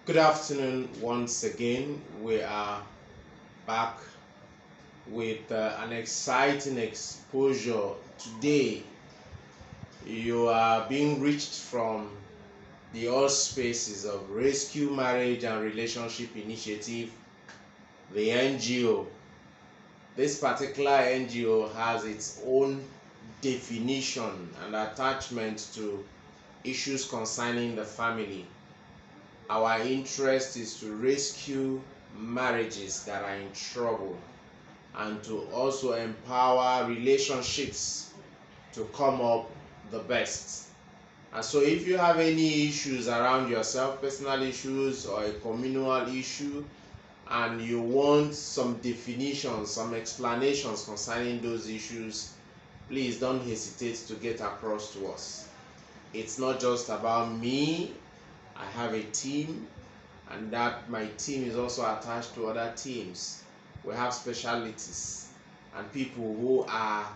Good afternoon once again. We are back with an exciting exposure. Today, you are being reached from the all spaces of Rescue Marriage and Relationship Initiative, the NGO. This particular NGO has its own definition and attachment to issues concerning the family. Our interest is to rescue marriages that are in trouble and to also empower relationships to come up the best. And so, if you have any issues around yourself, personal issues or a communal issue, and you want some definitions, some explanations concerning those issues, please don't hesitate to get across to us. It's not just about me. I have a team, and that my team is also attached to other teams. We have specialties and people who are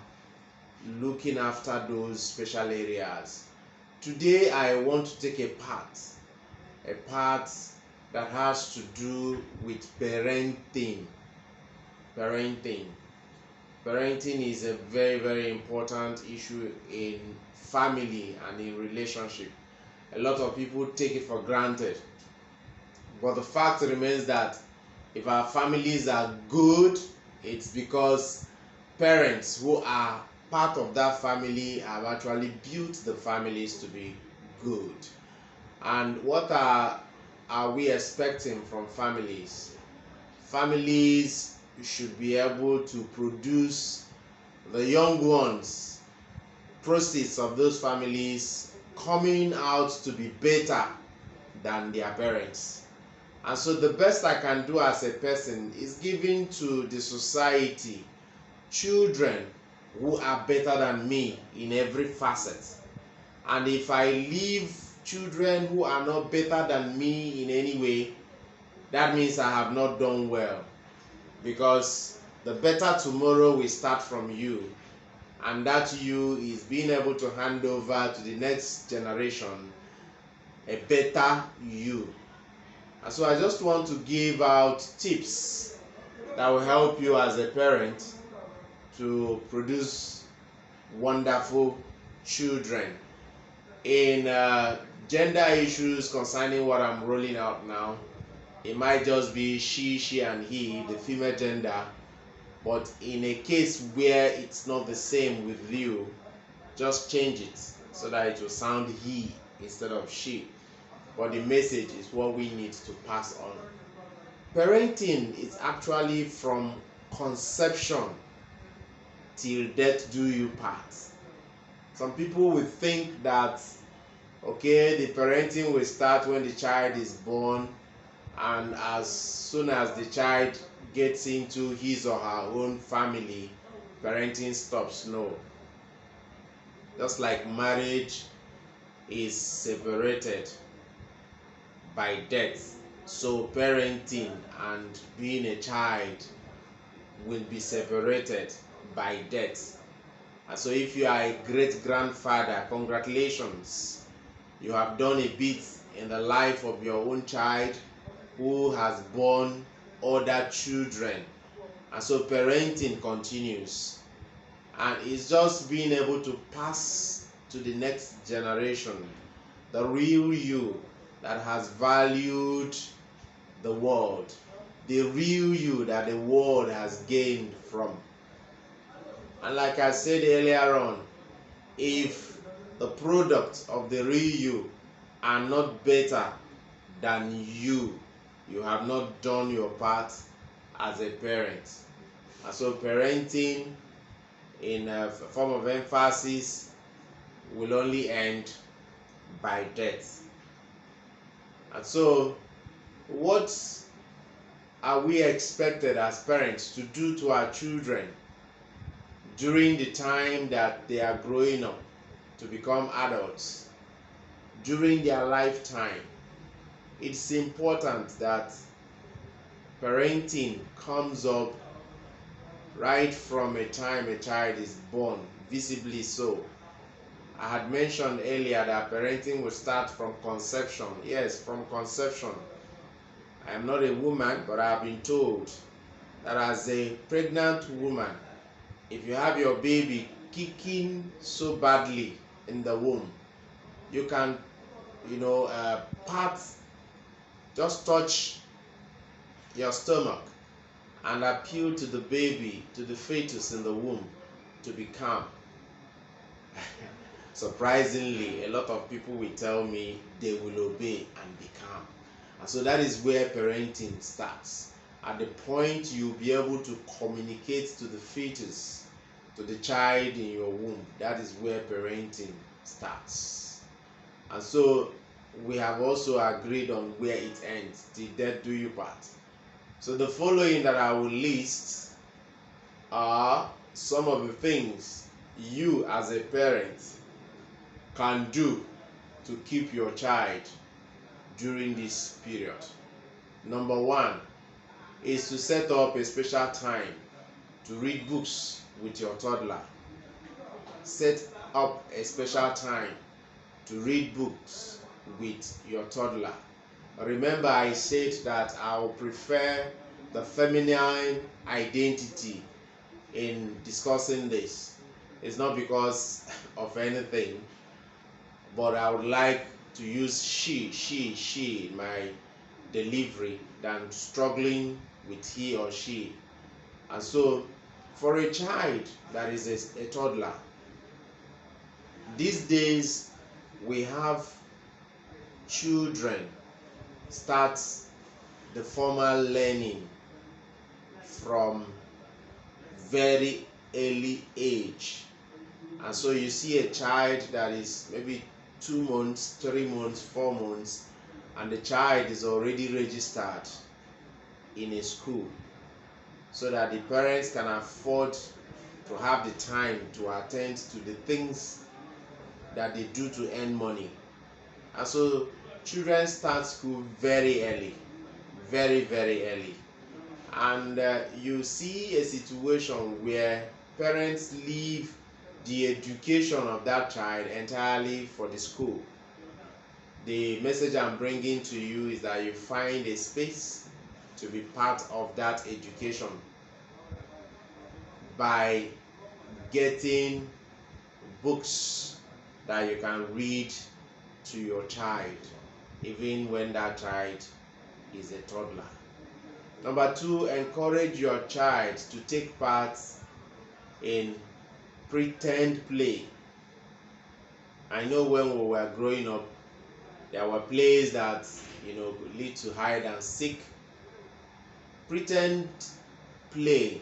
looking after those special areas. Today I want to take a part that has to do with parenting. Parenting. Parenting is a very important issue in family and in relationship. A lot of people take it for granted, but the fact remains that if our families are good, it's because parents who are part of that family have actually built the families to be good. And what are we expecting from families? Families should be able to produce the young ones, proceeds of those families coming out to be better than their parents. And so the best I can do as a person is giving to the society children who are better than me in every facet. And if I leave children who are not better than me in any way, that means I have not done well. Because the better tomorrow will start from you. And that you is being able to hand over to the next generation a better you. And so I just want to give out tips that will help you as a parent to produce wonderful children. In gender issues concerning what I'm rolling out now, it might just be she and he, the female gender. But in a case where it's not the same with you, just change it so that it will sound he instead of she. But the message is what we need to pass on. Parenting is actually from conception till death do you part. Some people will think that, okay, the parenting will start when the child is born, and as soon as the child gets into his or her own family, parenting stops. No. Just like marriage is separated by death, so parenting and being a child will be separated by death. And so if you are a great grandfather, congratulations, you have done a bit in the life of your own child who has born other children. And so parenting continues, and it's just being able to pass to the next generation the real you that has valued the world, the real you that the world has gained from. And like I said earlier on, if the products of the real you are not better than you have not done your part as a parent. And so parenting in a form of emphasis will only end by death. And so what are we expected as parents to do to our children during the time that they are growing up to become adults, during their lifetime? It's important that parenting comes up right from a time a child is born, visibly so. I had mentioned earlier that parenting will start from conception. Yes, from conception. I am not a woman, but I have been told that as a pregnant woman, if you have your baby kicking so badly in the womb, you can, just touch your stomach and appeal to the baby, to the fetus in the womb, to be calm. Surprisingly, a lot of people will tell me they will obey and be calm. And so that is where parenting starts. At the point you'll be able to communicate to the fetus, to the child in your womb, that is where parenting starts. And so we have also agreed on where it ends, till death do you part. So the following that I will list are some of the things you as a parent can do to keep your child during this period. Number one is to set up a special time to read books with your toddler. Set up a special time to read books with your toddler. Remember, I said that I will prefer the feminine identity in discussing this. It's not because of anything, but I would like to use she in my delivery than struggling with he or she. And so, for a child that is a toddler, these days we have children start the formal learning from very early age. And so you see a child that is maybe 2 months, 3 months, 4 months, and the child is already registered in a school, so that the parents can afford to have the time to attend to the things that they do to earn money. And so children start school very early, very, very early. And you see a situation where parents leave the education of that child entirely for the school. The message I'm bringing to you is that you find a space to be part of that education by getting books that you can read to your child, even when that child is a toddler. Number two, encourage your child to take part in pretend play. I know when we were growing up, there were plays that could lead to hide and seek. Pretend play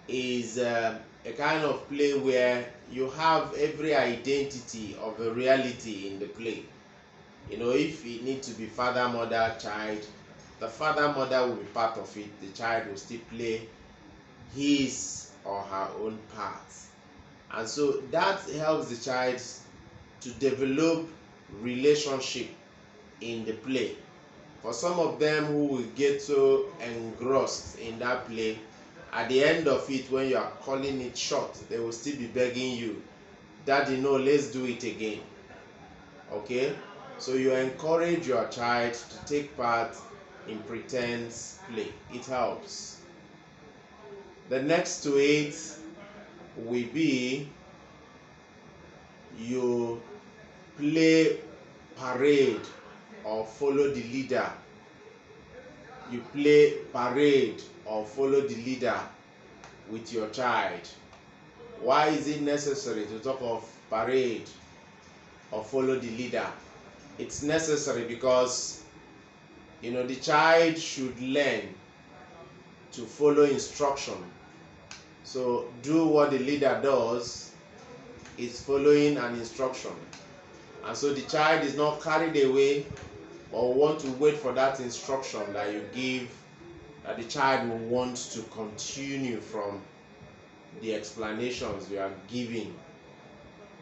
is a kind of play where you have every identity of a reality in the play. If it needs to be father, mother, child, the father, mother will be part of it. The child will still play his or her own part. And so that helps the child to develop relationship in the play. For some of them who will get so engrossed in that play, at the end of it, when you are calling it short, they will still be begging you, "Daddy, no, let's do it again." Okay? So you encourage your child to take part in pretense play. It helps. The next to it will be you play parade or follow the leader. You play parade or follow the leader with your child. Why is it necessary to talk of parade or follow the leader? It's necessary because the child should learn to follow instruction. So do what the leader does is following an instruction. And so the child is not carried away or want to wait for that instruction that you give, that the child will want to continue from the explanations you are giving.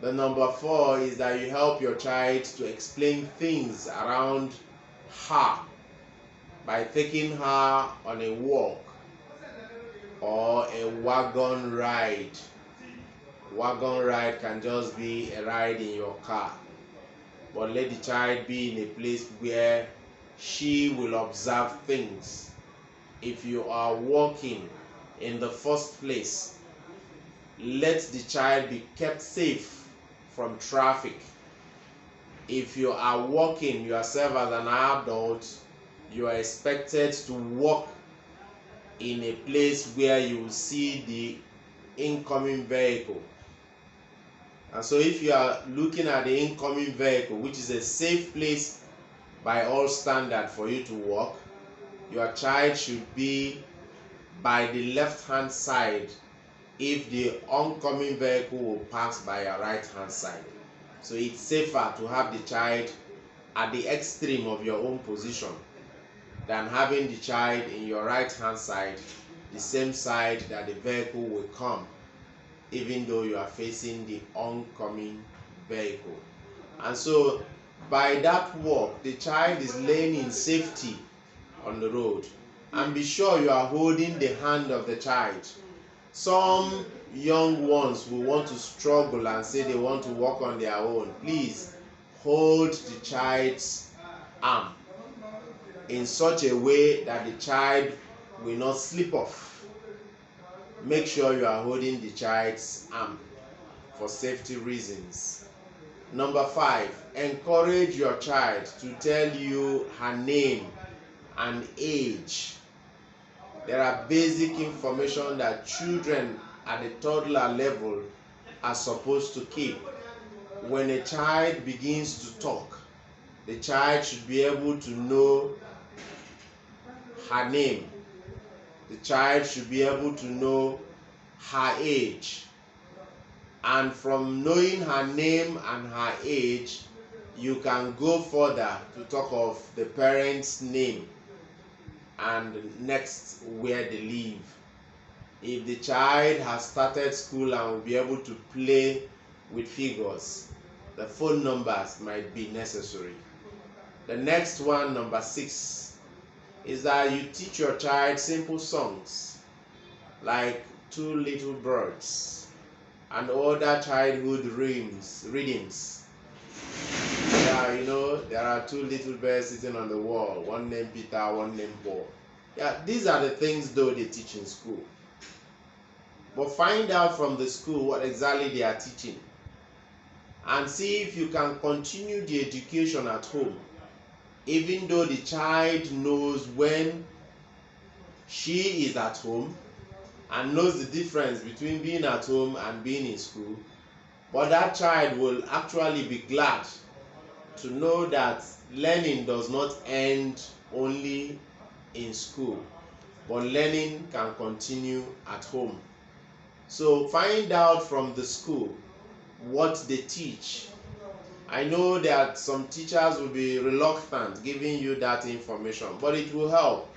The number 4 is that you help your child to explain things around her by taking her on a walk or a wagon ride. Wagon ride can just be a ride in your car, but let the child be in a place where she will observe things. If you are walking in the first place, let the child be kept safe from traffic. If you are walking yourself as an adult, you are expected to walk in a place where you will see the incoming vehicle. And so if you are looking at the incoming vehicle, which is a safe place by all standards for you to walk, your child should be by the left hand side if the oncoming vehicle will pass by your right hand side. So it's safer to have the child at the extreme of your own position than having the child in your right hand side, the same side that the vehicle will come, even though you are facing the oncoming vehicle. And so by that walk, the child is learning safety on the road. And be sure you are holding the hand of the child. Some young ones will want to struggle and say they want to walk on their own. Please hold the child's arm in such a way that the child will not slip off. Make sure you are holding the child's arm for safety reasons. Number 5, encourage your child to tell you her name and age. There are basic information that children at the toddler level are supposed to keep. When a child begins to talk, the child should be able to know her name. The child should be able to know her age. And from knowing her name and her age, you can go further to talk of the parent's name and next where they live. If the child has started school and will be able to play with figures, the phone numbers might be necessary. The next one, number 6, is that you teach your child simple songs like Two Little Birds and other childhood readings. There are two little birds sitting on the wall, one named Peter, one named Paul. These are the things though they teach in school. But find out from the school what exactly they are teaching and see if you can continue the education at home, even though the child knows when she is at home and knows the difference between being at home and being in school. But that child will actually be glad to know that learning does not end only in school, but learning can continue at home. So find out from the school what they teach. I know that some teachers will be reluctant giving you that information, but it will help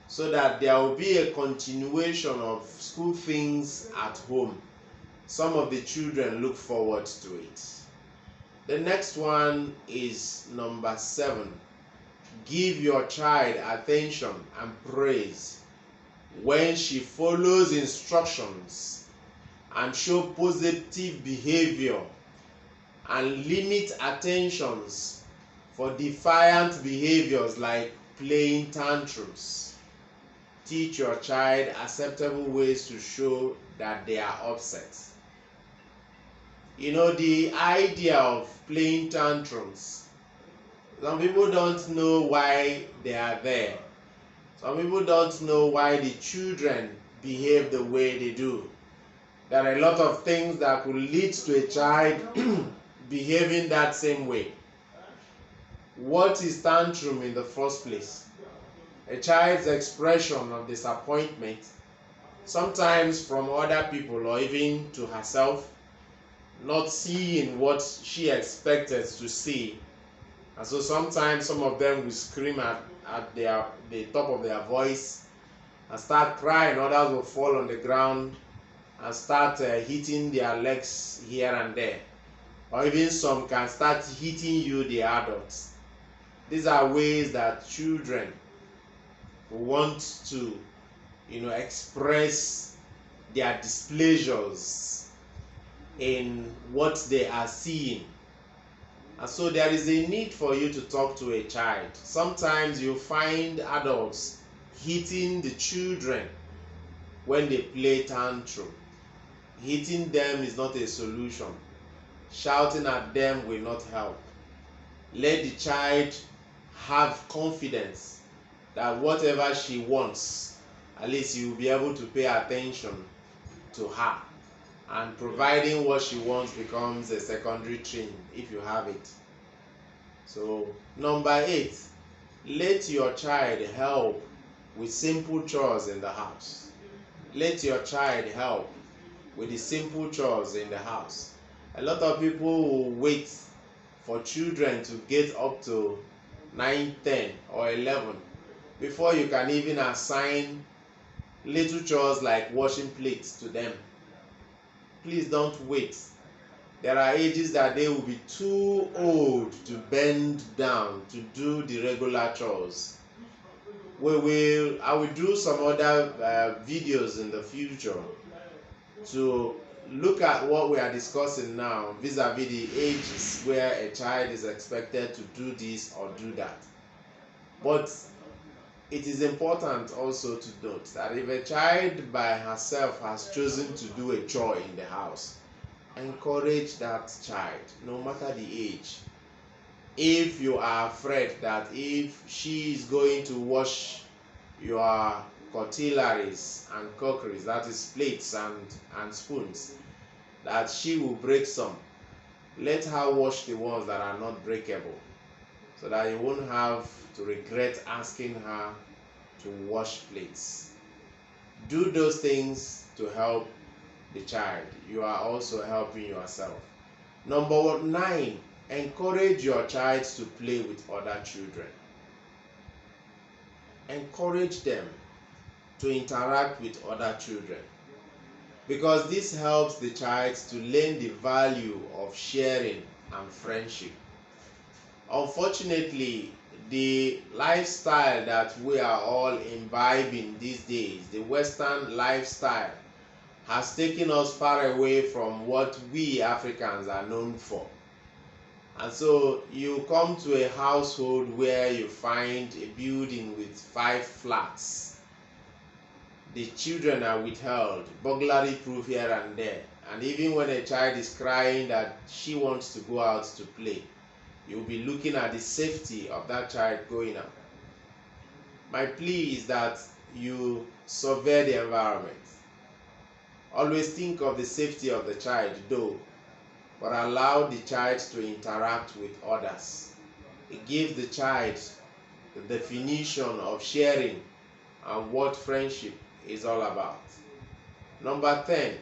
so that there will be a continuation of school things at home. Some of the children look forward to it. The next one is number 7. Give your child attention and praise when she follows instructions and show positive behavior, and limit attentions for defiant behaviors like playing tantrums. Teach your child acceptable ways to show that they are upset. The idea of playing tantrums, some people don't know why they are there. Some people don't know why the children behave the way they do. There are a lot of things that could lead to a child behaving that same way. What is tantrum in the first place? A child's expression of disappointment, sometimes from other people or even to herself, not seeing what she expected to see. And so sometimes some of them will scream at the top of their voice and start crying. Others will fall on the ground and start hitting their legs here and there. Or even some can start hitting you, the adults. These are ways that children want to, express their displeasures in what they are seeing. And so there is a need for you to talk to a child. Sometimes you find adults hitting the children when they play tantrum. Hitting them is not a solution. Shouting at them will not help. Let the child have confidence that whatever she wants, at least you will be able to pay attention to her. And providing what she wants becomes a secondary thing if you have it. So, number 8, let your child help with simple chores in the house. Let your child help with the simple chores in the house. A lot of people will wait for children to get up to 9, 10 or 11 before you can even assign little chores like washing plates to them. Please don't wait. There are ages that they will be too old to bend down to do the regular chores. I will do some other videos in the future to look at what we are discussing now vis-a-vis the ages where a child is expected to do this or do that. But it is important also to note that if a child by herself has chosen to do a chore in the house, encourage that child no matter the age. If you are afraid that if she is going to wash your cutleries and crockeries, that is plates and spoons, that she will break some, let her wash the ones that are not breakable, so that you won't have to regret asking her to wash plates. Do those things to help the child. You are also helping yourself. Number 9, encourage your child to play with other children. Encourage them to interact with other children, because this helps the child to learn the value of sharing and friendship. Unfortunately, the lifestyle that we are all imbibing these days, the Western lifestyle, has taken us far away from what we Africans are known for. And so you come to a household where you find a building with 5 flats. The children are withheld, burglary proof here and there. And even when a child is crying that she wants to go out to play, you'll be looking at the safety of that child going out. My plea is that you survey the environment. Always think of the safety of the child though, but allow the child to interact with others. It gives the child the definition of sharing and what friendship is all about. Number 10,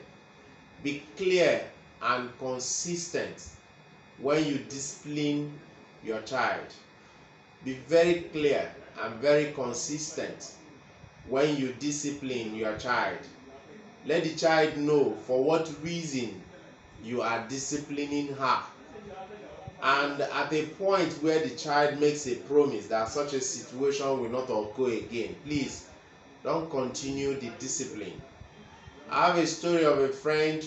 be clear and consistent when you discipline your child. Be very clear and very consistent when you discipline your child. Let the child know for what reason you are disciplining her. And at a point where the child makes a promise that such a situation will not occur again, please don't continue the discipline. I have a story of a friend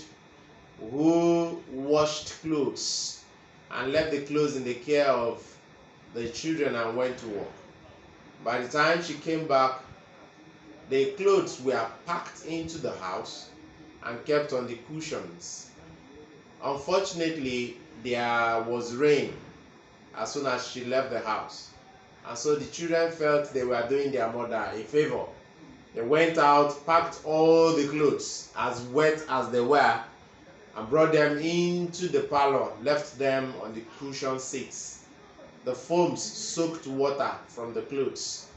who washed clothes and left the clothes in the care of the children and went to work. By the time she came back, the clothes were packed into the house and kept on the cushions. Unfortunately, there was rain as soon as she left the house, and so the children felt they were doing their mother a favor. They went out, packed all the clothes as wet as they were, and brought them into the parlor, left them on the cushion seats. The foams soaked water from the clothes,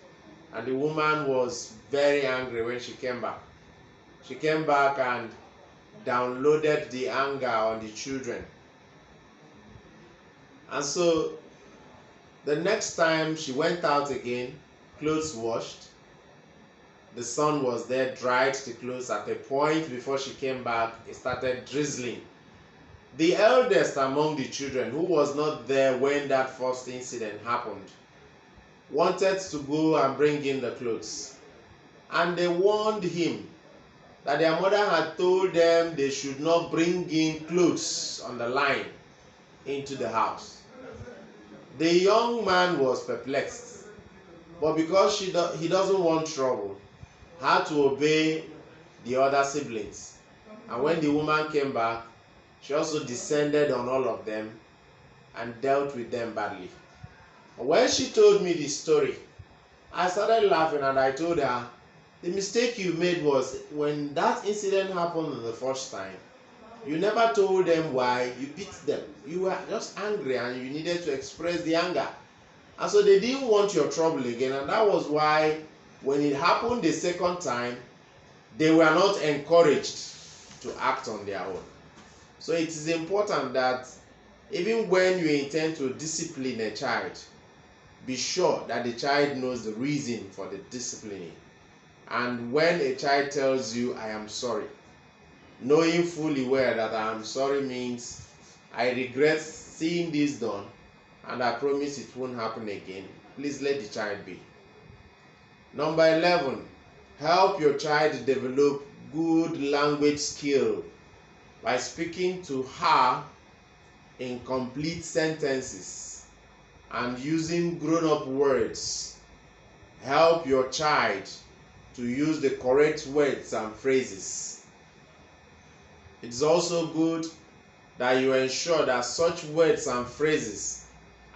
and the woman was very angry when she came back. She came back and downloaded the anger on the children. And so the next time she went out again, clothes washed, the sun was there, dried the clothes. At a point before she came back, it started drizzling. The eldest among the children, who was not there when that first incident happened, wanted to go and bring in the clothes. And they warned him that their mother had told them they should not bring in clothes on the line into the house. The young man was perplexed, but because he doesn't want trouble, had to obey the other siblings. And when the woman came back, she also descended on all of them and dealt with them badly. When she told me the story, I started laughing and I told her, the mistake you made was when that incident happened the first time, you never told them why, you beat them. You were just angry and you needed to express the anger. And so they didn't want your trouble again, and that was why when it happened the second time, they were not encouraged to act on their own. So it is important that even when you intend to discipline a child, be sure that the child knows the reason for the disciplining. And when a child tells you, I am sorry, knowing fully well that I am sorry means I regret seeing this done and I promise it won't happen again, please let the child be. Number 11, help your child develop good language skill by speaking to her in complete sentences and using grown-up words. Help your child to use the correct words and phrases. It's also good that you ensure that such words and phrases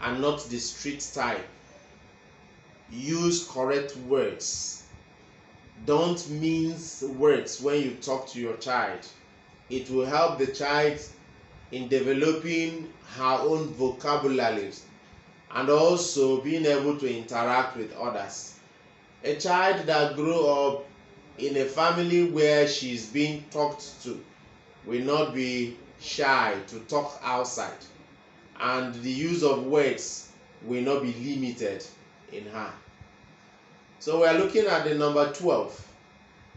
are not the street type. Use correct words. Don't mince words when you talk to your child. It will help the child in developing her own vocabulary and also being able to interact with others. A child that grew up in a family where she is being talked to will not be shy to talk outside, and the use of words will not be limited in her. So we are looking at the number 12.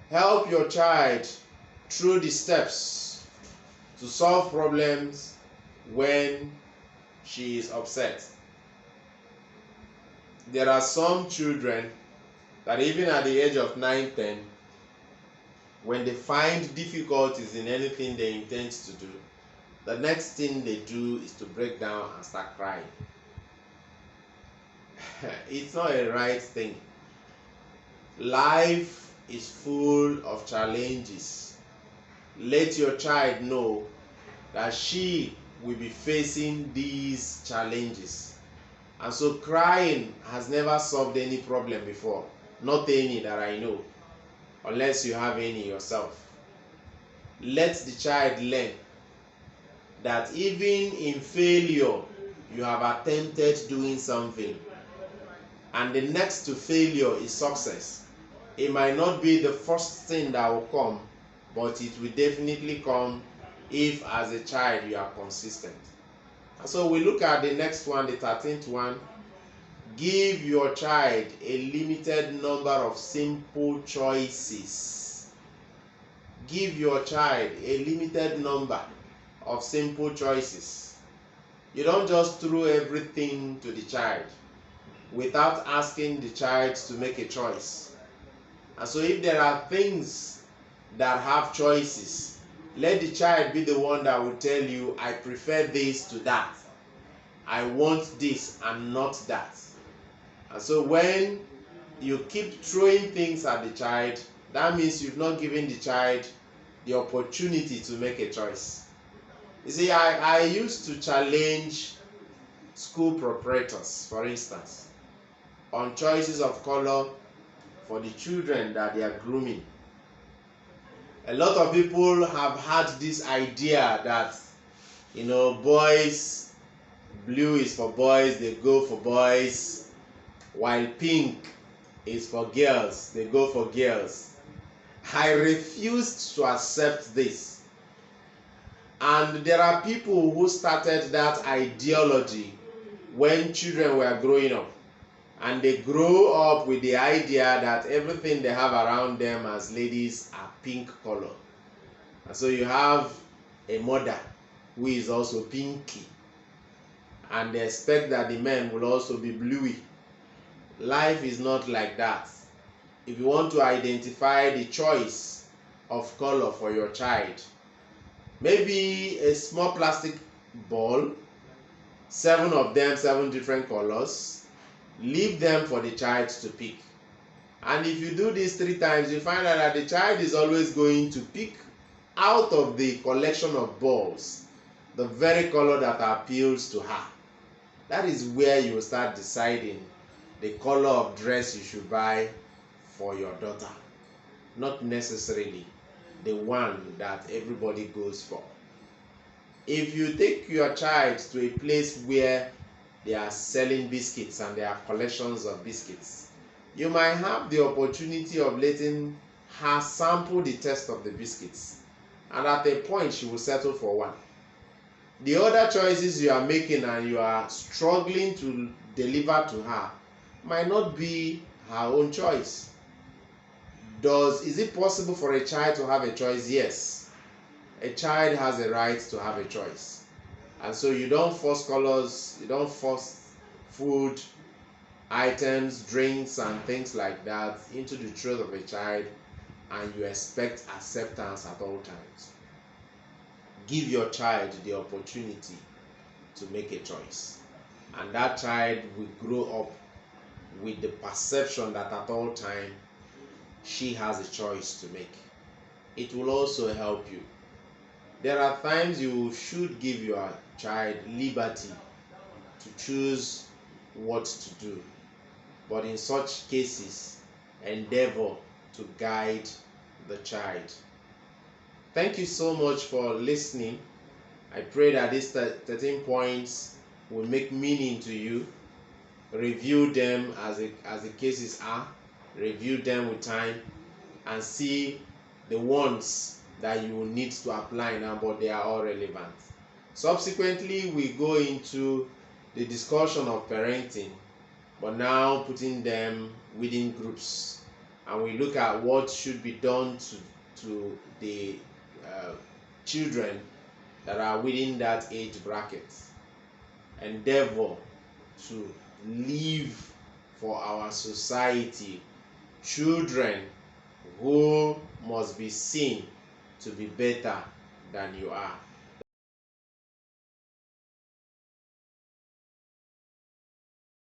Help your child through the steps to solve problems when she is upset. There are some children that even at the age of 9, 10, when they find difficulties in anything they intend to do, the next thing they do is to break down and start crying. It's not a right thing. Life is full of challenges. Let your child know that she will be facing these challenges. And so crying has never solved any problem before. Not any that I know, unless you have any yourself. Let the child learn that even in failure, you have attempted doing something. And the next to failure is success. It might not be the first thing that will come, but it will definitely come if as a child you are consistent. And so we look at the next one, the 13th one. Give your child a limited number of simple choices. Give your child a limited number of simple choices. You don't just throw everything to the child without asking the child to make a choice. And so if there are things that have choices, let the child be the one that will tell you, I prefer this to that. I want this and not that. And so when you keep throwing things at the child, that means you've not given the child the opportunity to make a choice. You see, I used to challenge school proprietors, for instance, on choices of color for the children that they are grooming. A lot of people have had this idea that, boys, blue is for boys, they go for boys, while pink is for girls, they go for girls. I refused to accept this. And there are people who started that ideology when children were growing up. And they grow up with the idea that everything they have around them as ladies are pink color. And so you have a mother who is also pinky. And they expect that the men will also be bluey. Life is not like that. If you want to identify the choice of color for your child, maybe a small plastic ball, 7 of them, 7 different colors. Leave them for the child to pick. And if you do this 3 times, you find out that the child is always going to pick out of the collection of balls the very color that appeals to her. That is where you will start deciding the color of dress you should buy for your daughter, not necessarily the one that everybody goes for. If you take your child to a place where they are selling biscuits and there are collections of biscuits, you might have the opportunity of letting her sample the taste of the biscuits, and at a point she will settle for one. The other choices you are making and you are struggling to deliver to her might not be her own choice. Is it possible for a child to have a choice? Yes. A child has a right to have a choice. And so you don't force colors, you don't force food, items, drinks, and things like that into the throat of a child, and you expect acceptance at all times. Give your child the opportunity to make a choice, and that child will grow up with the perception that at all times she has a choice to make. It will also help you. There are times you should give your child liberty to choose what to do, but in such cases, endeavor to guide the child. Thank you so much for listening. I pray that these 13 points will make meaning to you. Review them as the cases are. Review them with time and see the ones that you will need to apply now, but they are all relevant. Subsequently, we go into the discussion of parenting, but now putting them within groups, and we look at what should be done to the children that are within that age bracket. Endeavor to live for our society children who must be seen to be better than you are.